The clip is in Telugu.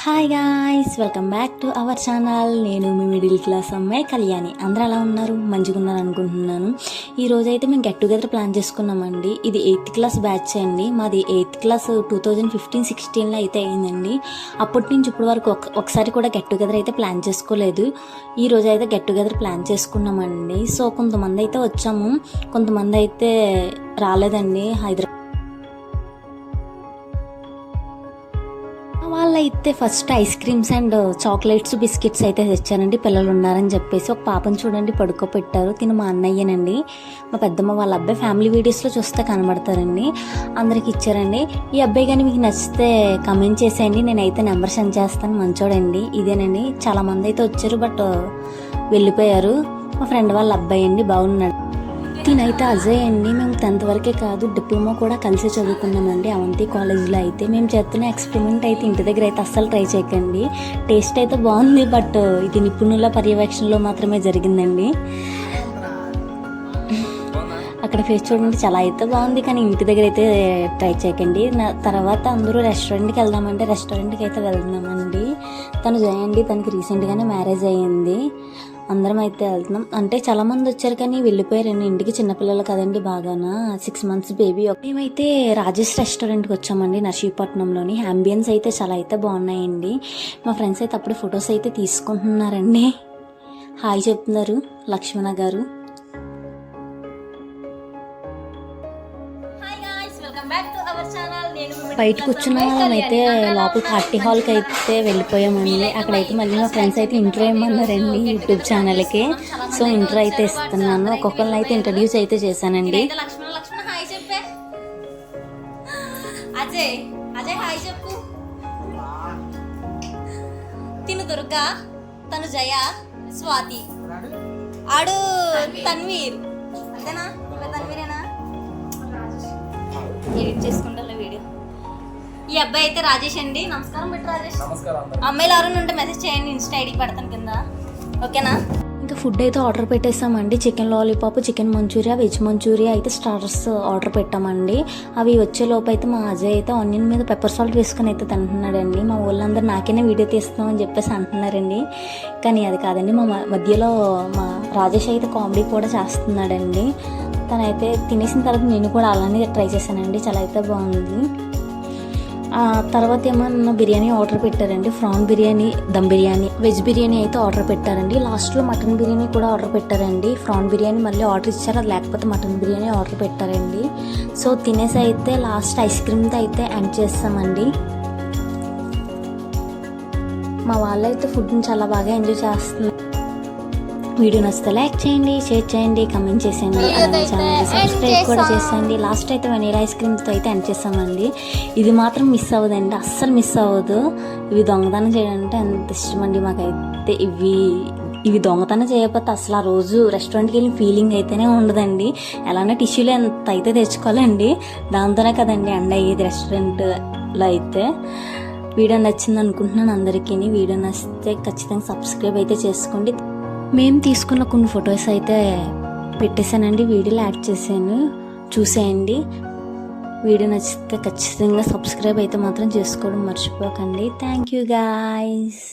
Hi guys, welcome back to our channel. నేను మీ మిడిల్ క్లాస్ అమ్మాయి కళ్యాణి. అందరూ ఎలా ఉన్నారు? మంచిగా ఉన్నారు అనుకుంటున్నాను. ఈ రోజైతే మేము గెట్ టుగెదర్ ప్లాన్ చేసుకున్నామండి. ఇది 8th క్లాస్ బ్యాచ్ అండి. మాది 8th క్లాస్ 2015-16లో అయితే అయిందండి. అప్పటి నుంచి ఇప్పటి వరకు ఒకసారి కూడా గెట్ టుగెదర్ అయితే ప్లాన్ చేసుకోలేదు. ఈ రోజు అయితే గెట్ టుగెదర్ ప్లాన్ చేసుకున్నామండి. సో కొంతమంది అయితే వచ్చాము, కొంతమంది అయితే రాలేదండి. హైదరాబాద్ వాళ్ళైతే first ice creams and chocolates, biscuits అయితే తెచ్చారండి. పిల్లలు ఉన్నారని చెప్పేసి ఒక పాపను చూడండి పడుకోబెట్టారు. తిను మా అన్నయ్యనండి, మా పెద్దమ్మ వాళ్ళ అబ్బాయి. ఫ్యామిలీ వీడియోస్లో చూస్తే కనబడతారండి. అందరికి ఇచ్చారండి. ఈ అబ్బాయి కానీ మీకు నచ్చితే కమెంట్ చేసేయండి. నేనైతే నెంబర్ సెండ్ చేస్తాను. మంచోడండి. ఇదేనండి. చాలామంది అయితే వచ్చారు బట్ వెళ్ళిపోయారు. మా ఫ్రెండ్ వాళ్ళ అబ్బాయి అండి, బాగున్నాడు. తినైతే అజయ్ అండి. మేము 10th వరకే కాదు, డిప్లొమా కూడా కలిసి చదువుకున్నామండి అవంతి కాలేజీలో. అయితే మేము చేస్తున్న ఎక్స్పెరిమెంట్ అయితే ఇంటి దగ్గర అయితే అస్సలు ట్రై చేయకండి. టేస్ట్ అయితే బాగుంది బట్ ఇది నిపుణుల పర్యవేక్షణలో మాత్రమే జరిగిందండి. అక్కడ ఫేస్ చూడండి, చాలా అయితే బాగుంది కానీ ఇంటి దగ్గర అయితే ట్రై చేయకండి. తర్వాత అందరూ రెస్టారెంట్కి వెళ్దామంటే రెస్టారెంట్కి అయితే వెళ్తున్నామండి. తను చేయండి, తనకి రీసెంట్గానే మ్యారేజ్ అయ్యింది. అందరం అయితే వెళ్తున్నాం. అంటే చాలామంది వచ్చారు కానీ వెళ్ళిపోయారండి ఇంటికి. చిన్నపిల్లలు కదండి, బాగానా 6 months బేబీ. మేమైతే రాజేష్ రెస్టారెంట్కి వచ్చామండి, నర్సీపట్నంలోని. అంబియన్స్ అయితే చాలా అయితే బాగున్నాయండి. మా ఫ్రెండ్స్ అయితే అప్పుడు ఫొటోస్ అయితే తీసుకుంటున్నారండి. హాయ్ చెప్తున్నారు లక్ష్మణ గారు. బయట కూర్చున్న వాళ్ళమైతే లోపల పార్టీ హాల్కి అయితే వెళ్ళిపోయామండి. అక్కడైతే మళ్ళీ మా ఫ్రెండ్స్ అయితే ఇంట్రో ఇమ్మన్నారండి యూట్యూబ్ ఛానల్కి. సో ఇంట్రో అయితే ఇస్తున్నాను. ఒక్కొక్కరిని అయితే ఇంట్రడ్యూస్ అయితే చేశానండి. హాయ్ చెప్పు. తిను దుర్గా, తను జయ, స్వాతి, ఆడు తన్వీర్. అంతేనా? తన్వీరేనా? ఎడిట్ చేసుకుంటా వీడియో. ఈ అబ్బాయి అయితే రాజేష్ అండి. నమస్కారం పెట్టు రాజేష్. అమ్మాయిలు ఎవరైనా ఉంటే మెసేజ్ చేయండి, ఇన్స్టా ఐడికి పెడతాను కింద, ఓకేనా? ఇంకా ఫుడ్ అయితే ఆర్డర్ పెట్టేసామండి. Chicken lollipop, chicken manchurian, veg manchurian అయితే స్టార్టర్స్ ఆర్డర్ పెట్టామండి. అవి వచ్చే లోపు అయితే మా అజయ్ అయితే ఆనియన్ మీద పెప్పర్ సాల్ట్ వేసుకొని అయితే తింటున్నాడండి. మా వాళ్ళందరూ నాకైనా వీడియో తీస్తామని చెప్పేసి అంటున్నారండి. కానీ అది కాదండి, మా మధ్యలో మా రాజేష్ అయితే కామెడీ కూడా చేస్తున్నాడండి. తనైతే తినేసిన తర్వాత నేను కూడా అలానే ట్రై చేశానండి. చాలా అయితే బాగుంది. తర్వాత ఏమన్నా బిర్యానీ ఆర్డర్ పెట్టారండి. ప్రాన్ బిర్యానీ, దమ్ బిర్యానీ, వెజ్ బిర్యానీ అయితే ఆర్డర్ పెట్టారండి. లాస్ట్లో మటన్ బిర్యానీ కూడా ఆర్డర్ పెట్టారండి. ప్రాన్ బిర్యానీ మళ్ళీ ఆర్డర్ ఇచ్చారు, అది లేకపోతే మటన్ బిర్యానీ ఆర్డర్ పెట్టారండి. సో తినేసి అయితే లాస్ట్ ఐస్ క్రీమ్తో అయితే ఎండ్ చేస్తామండి. మా వాళ్ళైతే ఫుడ్ని చాలా బాగా ఎంజాయ్ చేస్తున్నారు. వీడియో నచ్చితే లైక్ చేయండి, షేర్ చేయండి, కమెంట్ చేసేయండి, అలానే ఛానల్ని సబ్స్క్రైబ్ కూడా చేసేయండి. లాస్ట్ అయితే వెనీలా ఐస్ క్రీమ్తో అయితే ఎండ్ చేస్తామండి. ఇది మాత్రం మిస్ అవ్వదండి, అస్సలు మిస్ అవ్వదు. ఇవి దొంగతనం చేయడానికి ఎంత ఇష్టమండి మాకైతే. ఇవి దొంగతనం చేయకపోతే అసలు ఆ రోజు రెస్టారెంట్కి వెళ్ళిన ఫీలింగ్ అయితేనే ఉండదండి. ఎలానే టిష్యూలు ఎంత అయితే తెచ్చుకోవాలండి, దాంతోనే కదండి ఎండ్ అయ్యేది రెస్టారెంట్లో అయితే. వీడియో నచ్చింది అనుకుంటున్నాను అందరికీ. వీడియో నచ్చితే ఖచ్చితంగా సబ్స్క్రైబ్ అయితే చేసుకోండి. మేము తీసుకున్న కొన్ని ఫొటోస్ అయితే పెట్టేశానండి, వీడియోలో యాడ్ చేశాను, చూసేయండి. వీడియో నచ్చితే ఖచ్చితంగా సబ్స్క్రైబ్ అయితే మాత్రం చేసుకోవడం మర్చిపోకండి. Thank you guys.